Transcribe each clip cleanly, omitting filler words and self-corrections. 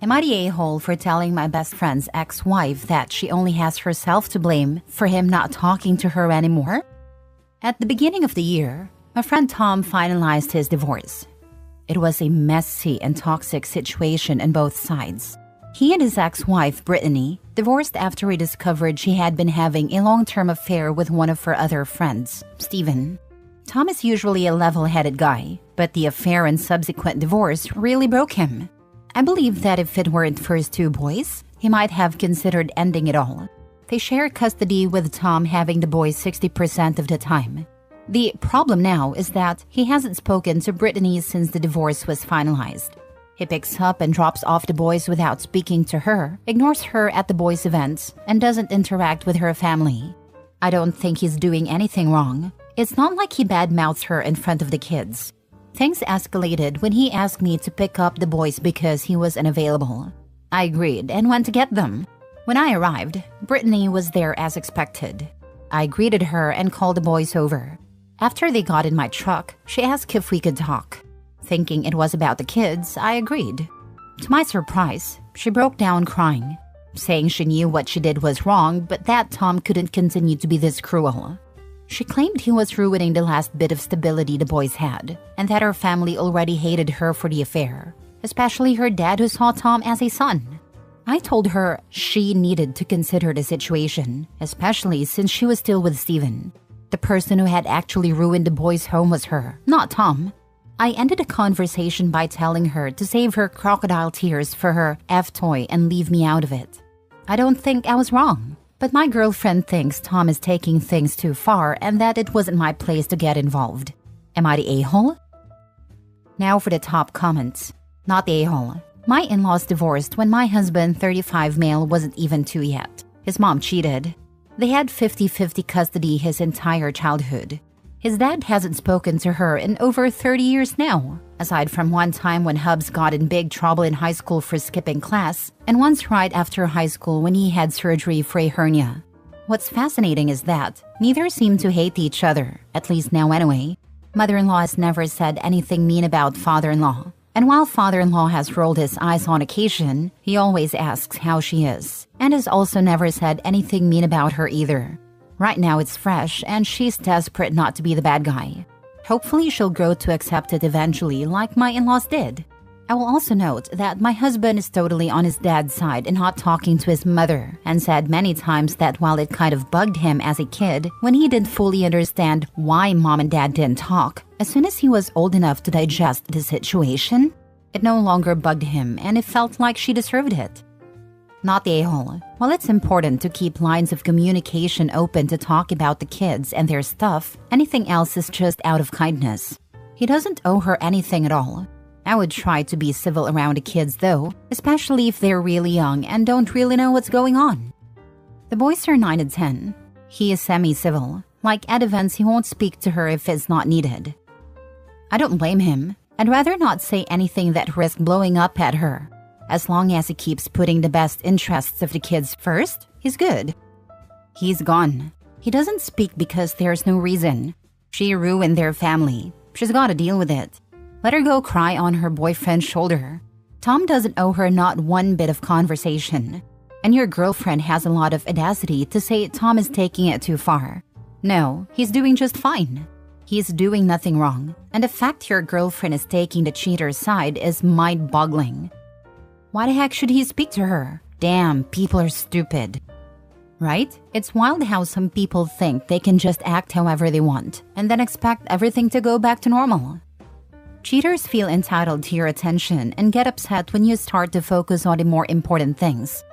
Am I the a-hole for telling my best friend's ex-wife that she only has herself to blame for him not talking to her anymore? At the beginning of the year, my friend Tom finalized his divorce. It was a messy and toxic situation on both sides. He and his ex-wife, Brittany, divorced after he discovered she had been having a long-term affair with one of her other friends, Steven. Tom is usually a level-headed guy, but the affair and subsequent divorce really broke him. I believe that if it weren't for his two boys, he might have considered ending it all. They share custody with Tom having the boys 60% of the time. The problem now is that he hasn't spoken to Brittany since the divorce was finalized. He picks up and drops off the boys without speaking to her, ignores her at the boys' events, and doesn't interact with her family. I don't think he's doing anything wrong. It's not like he badmouths her in front of the kids. Things escalated when he asked me to pick up the boys because he was unavailable. I agreed and went to get them. When I arrived, Brittany was there as expected. I greeted her and called the boys over. After they got in my truck, she asked if we could talk. Thinking it was about the kids, I agreed. To my surprise, she broke down crying, saying she knew what she did was wrong, but that Tom couldn't continue to be this cruel. She claimed he was ruining the last bit of stability the boys had, and that her family already hated her for the affair, especially her dad who saw Tom as a son. I told her she needed to consider the situation, especially since she was still with Steven. The person who had actually ruined the boys' home was her, not Tom. I ended the conversation by telling her to save her crocodile tears for her F-toy and leave me out of it. I don't think I was wrong. But my girlfriend thinks Tom is taking things too far and that it wasn't my place to get involved. Am I the a-hole? Now for the top comments. Not the a-hole. My in-laws divorced when my husband, 35 male, wasn't even 2 yet. His mom cheated. They had 50-50 custody his entire childhood. His dad hasn't spoken to her in over 30 years now, aside from one time when Hubs got in big trouble in high school for skipping class, and once right after high school when he had surgery for a hernia. What's fascinating is that neither seem to hate each other, at least now anyway. Mother-in-law has never said anything mean about father-in-law, and while father-in-law has rolled his eyes on occasion, he always asks how she is, and has also never said anything mean about her either. Right now it's fresh and she's desperate not to be the bad guy. Hopefully she'll grow to accept it eventually like my in-laws did. I will also note that my husband is totally on his dad's side and not talking to his mother, and said many times that while it kind of bugged him as a kid when he didn't fully understand why mom and dad didn't talk, as soon as he was old enough to digest the situation, it no longer bugged him and it felt like she deserved it. Not the a-hole. While it's important to keep lines of communication open to talk about the kids and their stuff, anything else is just out of kindness. He doesn't owe her anything at all. I would try to be civil around the kids though, especially if they're really young and don't really know what's going on. The boys are 9 and 10. He is semi-civil. Like at events, he won't speak to her if it's not needed. I don't blame him. I'd rather not say anything that risks blowing up at her. As long as he keeps putting the best interests of the kids first, he's good. He's gone. He doesn't speak because there's no reason. She ruined their family. She's got to deal with it. Let her go cry on her boyfriend's shoulder. Tom doesn't owe her not one bit of conversation. And your girlfriend has a lot of audacity to say Tom is taking it too far. No, he's doing just fine. He's doing nothing wrong. And the fact your girlfriend is taking the cheater's side is mind-boggling. Why the heck should he speak to her? Damn, people are stupid. Right? It's wild how some people think they can just act however they want and then expect everything to go back to normal. Cheaters feel entitled to your attention and get upset when you start to focus on the more important things.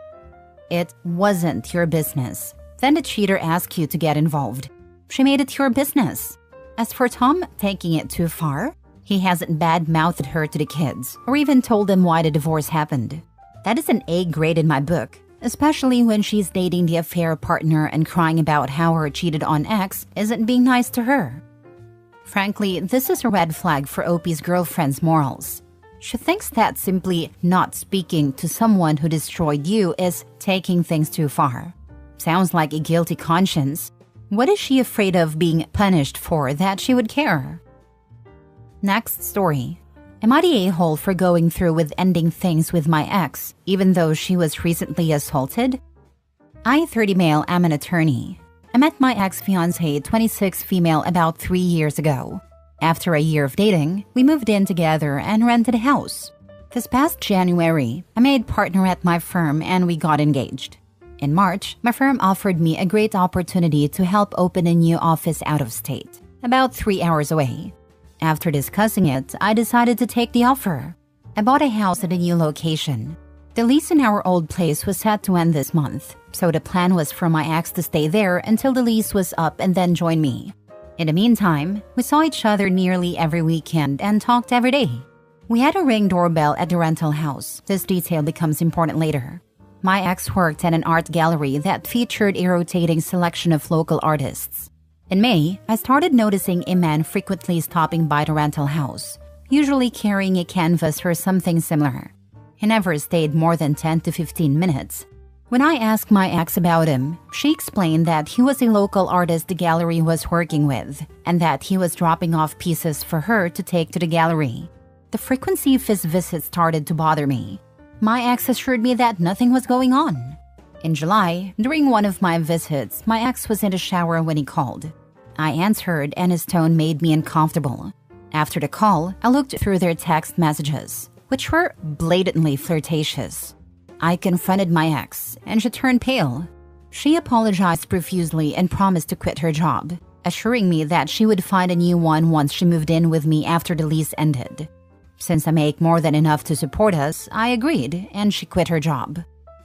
It wasn't your business. Then the cheater asked you to get involved. She made it your business. As for Tom taking it too far, he hasn't bad-mouthed her to the kids or even told them why the divorce happened. That is an A grade in my book, especially when she's dating the affair partner and crying about how her cheated on ex isn't being nice to her. Frankly, this is a red flag for OP's girlfriend's morals. She thinks that simply not speaking to someone who destroyed you is taking things too far. Sounds like a guilty conscience. What is she afraid of being punished for that she would care? Next story. Am I the a-hole for going through with ending things with my ex, even though she was recently assaulted? I, 30 male, am an attorney. I met my ex-fiancé, 26 female, about 3 years ago. After a year of dating, we moved in together and rented a house. This past January, I made partner at my firm and we got engaged. In March, my firm offered me a great opportunity to help open a new office out of state, about 3 hours away. After discussing it, I decided to take the offer. I bought a house at a new location. The lease in our old place was set to end this month, so the plan was for my ex to stay there until the lease was up and then join me. In the meantime, we saw each other nearly every weekend and talked every day. We had a Ring doorbell at the rental house. This detail becomes important later. My ex worked at an art gallery that featured a rotating selection of local artists. In May, I started noticing a man frequently stopping by the rental house, usually carrying a canvas or something similar. He never stayed more than 10 to 15 minutes. When I asked my ex about him, she explained that he was a local artist the gallery was working with, and that he was dropping off pieces for her to take to the gallery. The frequency of his visits started to bother me. My ex assured me that nothing was going on. In July, during one of my visits, my ex was in the shower when he called. I answered and his tone made me uncomfortable. After the call, I looked through their text messages, which were blatantly flirtatious. I confronted my ex, and she turned pale. She apologized profusely and promised to quit her job, assuring me that she would find a new one once she moved in with me after the lease ended. Since I make more than enough to support us, I agreed, and she quit her job.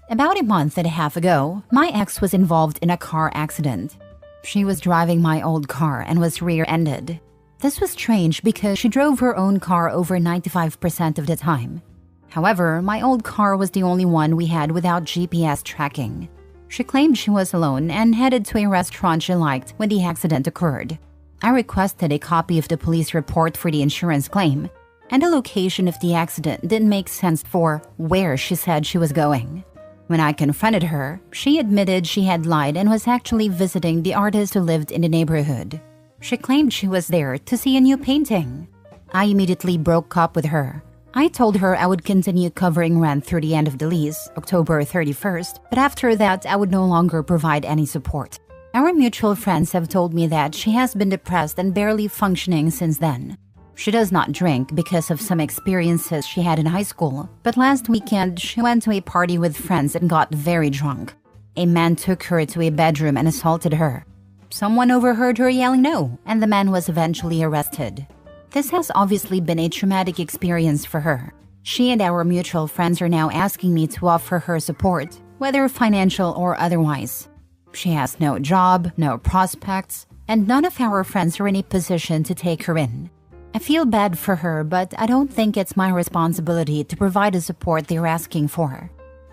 About a month and a half ago, my ex was involved in a car accident. She was driving my old car and was rear-ended. This was strange because she drove her own car over 95% of the time. However, my old car was the only one we had without GPS tracking. She claimed she was alone and headed to a restaurant she liked when the accident occurred. I requested a copy of the police report for the insurance claim, and the location of the accident didn't make sense for where she said she was going. When I confronted her, she admitted she had lied and was actually visiting the artist who lived in the neighborhood. She claimed she was there to see a new painting. I immediately broke up with her. I told her I would continue covering rent through the end of the lease, October 31st, but after that I would no longer provide any support. Our mutual friends have told me that she has been depressed and barely functioning since then. She does not drink because of some experiences she had in high school, but last weekend she went to a party with friends and got very drunk. A man took her to a bedroom and assaulted her. Someone overheard her yelling no, and the man was eventually arrested. This has obviously been a traumatic experience for her. She and our mutual friends are now asking me to offer her support, whether financial or otherwise. She has no job, no prospects, and none of our friends are in a position to take her in. I feel bad for her, but I don't think it's my responsibility to provide the support they're asking for.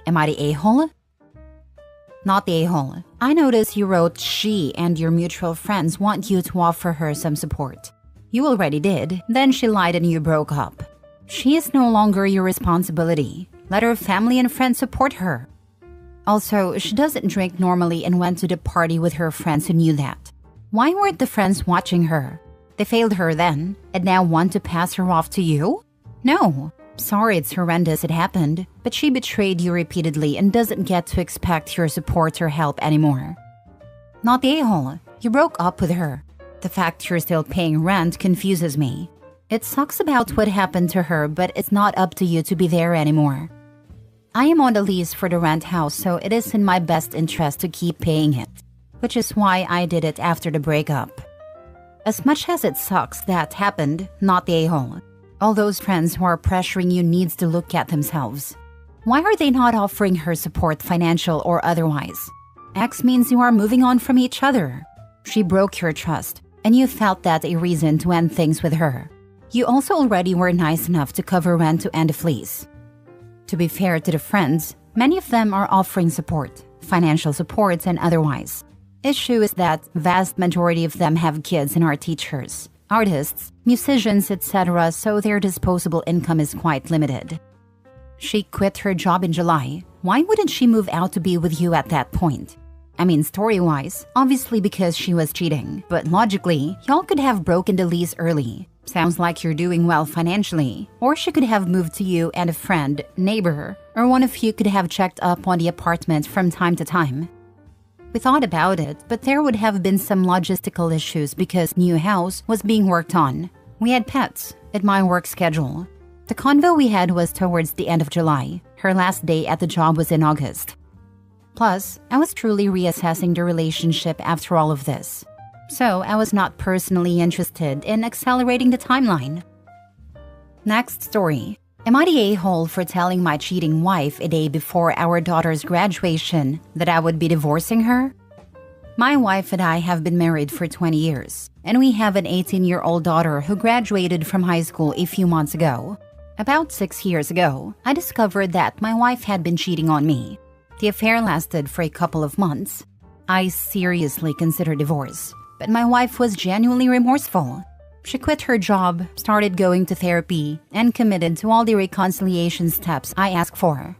Am I the a-hole? Not the a-hole. I notice you wrote she and your mutual friends want you to offer her some support. You already did, then she lied and you broke up. She is no longer your responsibility. Let her family and friends support her. Also, she doesn't drink normally and went to the party with her friends who knew that. Why weren't the friends watching her? They failed her then, and now want to pass her off to you? No. Sorry, it's horrendous it happened, but she betrayed you repeatedly and doesn't get to expect your support or help anymore. Not the a-hole. You broke up with her. The fact you're still paying rent confuses me. It sucks about what happened to her, but it's not up to you to be there anymore. I am on the lease for the rent house, so it is in my best interest to keep paying it, which is why I did it after the breakup. As much as it sucks that happened, not the a-hole. All those friends who are pressuring you needs to look at themselves. Why are they not offering her support, financial or otherwise? X means you are moving on from each other. She broke your trust, and you felt that a reason to end things with her. You also already were nice enough to cover rent to end a lease. To be fair to the friends, many of them are offering support, financial support and otherwise. Issue is that vast majority of them have kids and are teachers, artists, musicians, etc., so their disposable income is quite limited. She quit her job in July. Why wouldn't she move out to be with you at that point? I mean, story-wise, obviously because she was cheating, but logically, y'all could have broken the lease early. Sounds like you're doing well financially. Or she could have moved to you and a friend, neighbor, or one of you could have checked up on the apartment from time to time. We thought about it, but there would have been some logistical issues because new house was being worked on. We had pets at my work schedule. The convo we had was towards the end of July. Her last day at the job was in August. Plus, I was truly reassessing the relationship after all of this. So I was not personally interested in accelerating the timeline. Next story. Am I the a-hole for telling my cheating wife a day before our daughter's graduation that I would be divorcing her? My wife and I have been married for 20 years, and we have an 18-year-old daughter who graduated from high school a few months ago. About 6 years ago, I discovered that my wife had been cheating on me. The affair lasted for a couple of months. I seriously considered divorce, but my wife was genuinely remorseful. She quit her job, started going to therapy, and committed to all the reconciliation steps I asked for.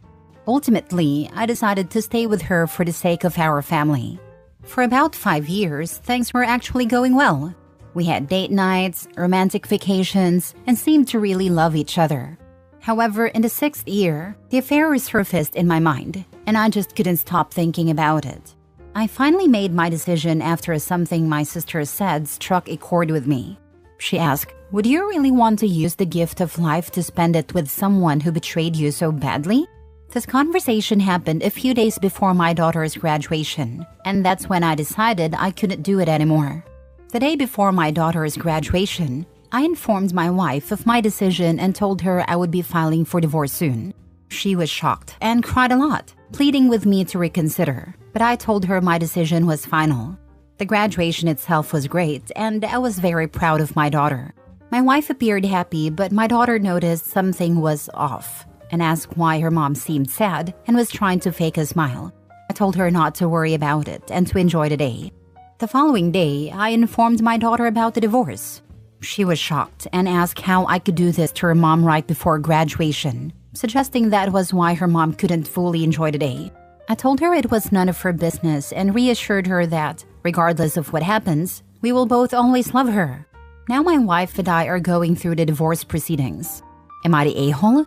Ultimately, I decided to stay with her for the sake of our family. For about 5 years, things were actually going well. We had date nights, romantic vacations, and seemed to really love each other. However, in the 6th year, the affair resurfaced in my mind, and I just couldn't stop thinking about it. I finally made my decision after something my sister said struck a chord with me. She asked, "Would you really want to use the gift of life to spend it with someone who betrayed you so badly?" This conversation happened a few days before my daughter's graduation, and that's when I decided I couldn't do it anymore. The day before my daughter's graduation, I informed my wife of my decision and told her I would be filing for divorce soon. She was shocked and cried a lot, pleading with me to reconsider, but I told her my decision was final. The graduation itself was great, and I was very proud of my daughter. My wife appeared happy, but my daughter noticed something was off and asked why her mom seemed sad and was trying to fake a smile. I told her not to worry about it and to enjoy the day. The following day, I informed my daughter about the divorce. She was shocked and asked how I could do this to her mom right before graduation, suggesting that was why her mom couldn't fully enjoy the day. I told her it was none of her business and reassured her that, regardless of what happens, we will both always love her. Now my wife and I are going through the divorce proceedings. Am I the a-hole?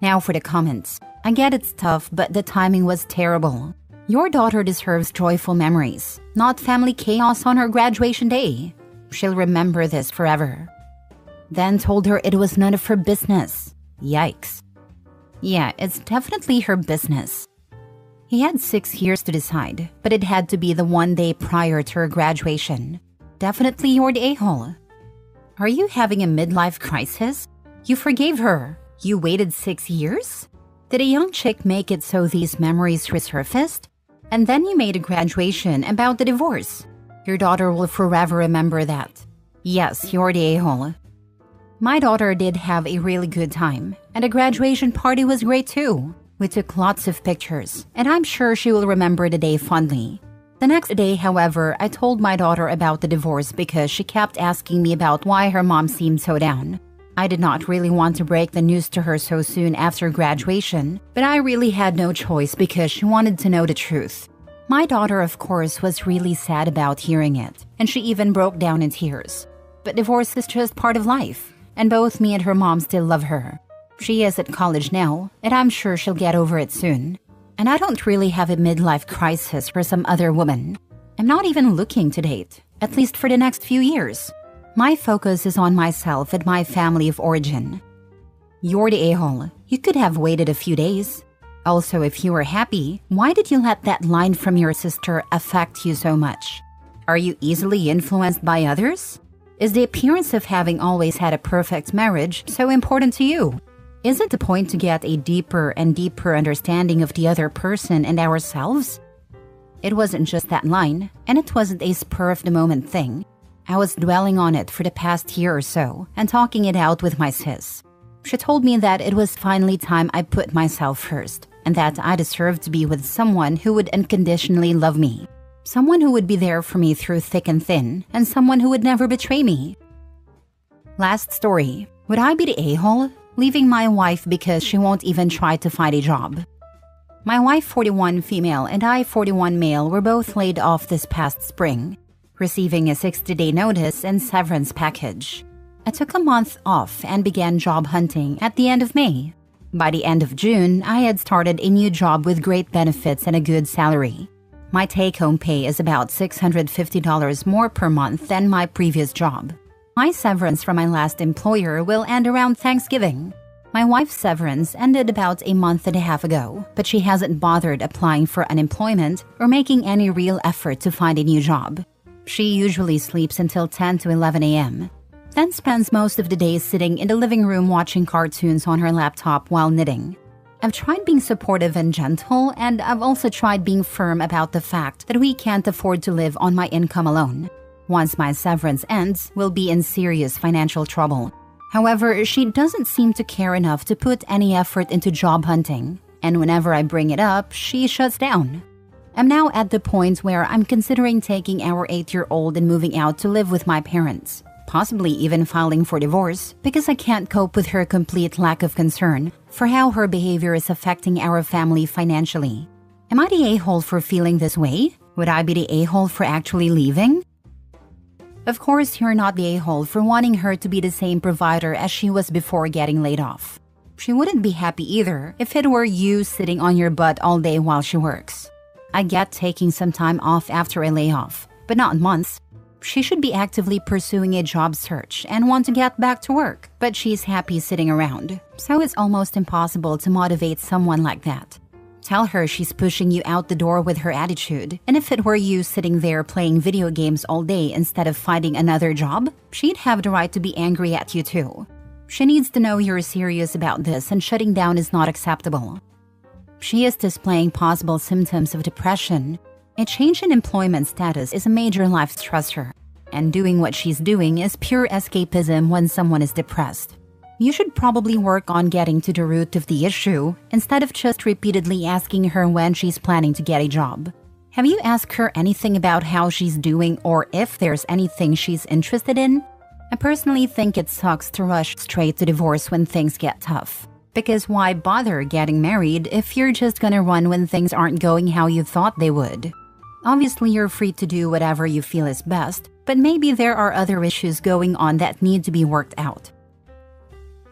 Now for the comments. I get it's tough, but the timing was terrible. Your daughter deserves joyful memories, not family chaos on her graduation day. She'll remember this forever. Then told her it was none of her business. Yikes. Yeah, it's definitely her business. He had 6 years to decide, but it had to be the one day prior to her graduation. Definitely you're the a-hole. Are you having a midlife crisis? You forgave her. You waited 6 years? Did a young chick make it so these memories resurfaced? And then you made a graduation about the divorce. Your daughter will forever remember that. Yes, you're the a-hole. My daughter did have a really good time, and the graduation party was great too. We took lots of pictures, and I'm sure she will remember the day fondly. The next day, however, I told my daughter about the divorce because she kept asking me about why her mom seemed so down. I did not really want to break the news to her so soon after graduation, but I really had no choice because she wanted to know the truth. My daughter, of course, was really sad about hearing it, and she even broke down in tears. But divorce is just part of life, and both me and her mom still love her. She is at college now, and I'm sure she'll get over it soon. And I don't really have a midlife crisis for some other woman. I'm not even looking to date, at least for the next few years. My focus is on myself and my family of origin. You're the a-hole. You could have waited a few days. Also, if you were happy, why did you let that line from your sister affect you so much? Are you easily influenced by others? Is the appearance of having always had a perfect marriage so important to you? Is it the point to get a deeper and deeper understanding of the other person and ourselves? It wasn't just that line, and it wasn't a spur-of-the-moment thing. I was dwelling on it for the past year or so and talking it out with my sis. She told me that it was finally time I put myself first, and that I deserved to be with someone who would unconditionally love me. Someone who would be there for me through thick and thin, and someone who would never betray me. Last story. Would I be the a-hole? Leaving my wife because she won't even try to find a job. My wife, 41 female, and I, 41 male, were both laid off this past spring, receiving a 60-day notice and severance package. I took a month off and began job hunting at the end of May. By the end of June, I had started a new job with great benefits and a good salary. My take-home pay is about $650 more per month than my previous job. My severance from my last employer will end around Thanksgiving. My wife's severance ended about a month and a half ago, but she hasn't bothered applying for unemployment or making any real effort to find a new job. She usually sleeps until 10 to 11 a.m., then spends most of the day sitting in the living room watching cartoons on her laptop while knitting. I've tried being supportive and gentle, and I've also tried being firm about the fact that we can't afford to live on my income alone. Once my severance ends, we'll be in serious financial trouble. However, she doesn't seem to care enough to put any effort into job hunting, and whenever I bring it up, she shuts down. I'm now at the point where I'm considering taking our 8-year-old and moving out to live with my parents, possibly even filing for divorce because I can't cope with her complete lack of concern for how her behavior is affecting our family financially. Am I the a-hole for feeling this way? Would I be the a-hole for actually leaving? Of course, you're not the a-hole for wanting her to be the same provider as she was before getting laid off. She wouldn't be happy either if it were you sitting on your butt all day while she works. I get taking some time off after a layoff, but not months. She should be actively pursuing a job search and want to get back to work, but she's happy sitting around, so it's almost impossible to motivate someone like that. Tell her she's pushing you out the door with her attitude, and if it were you sitting there playing video games all day instead of finding another job, she'd have the right to be angry at you too. She needs to know you're serious about this and shutting down is not acceptable. She is displaying possible symptoms of depression. A change in employment status is a major life stressor, and doing what she's doing is pure escapism when someone is depressed. You should probably work on getting to the root of the issue instead of just repeatedly asking her when she's planning to get a job. Have you asked her anything about how she's doing or if there's anything she's interested in? I personally think it sucks to rush straight to divorce when things get tough. Because why bother getting married if you're just gonna run when things aren't going how you thought they would? Obviously, you're free to do whatever you feel is best, but maybe there are other issues going on that need to be worked out.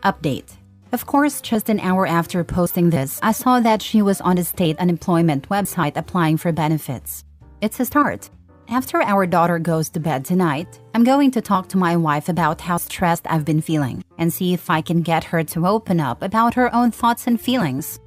Update. Of course, just an hour after posting this, I saw that she was on the state unemployment website applying for benefits. It's a start. After our daughter goes to bed tonight, I'm going to talk to my wife about how stressed I've been feeling and see if I can get her to open up about her own thoughts and feelings.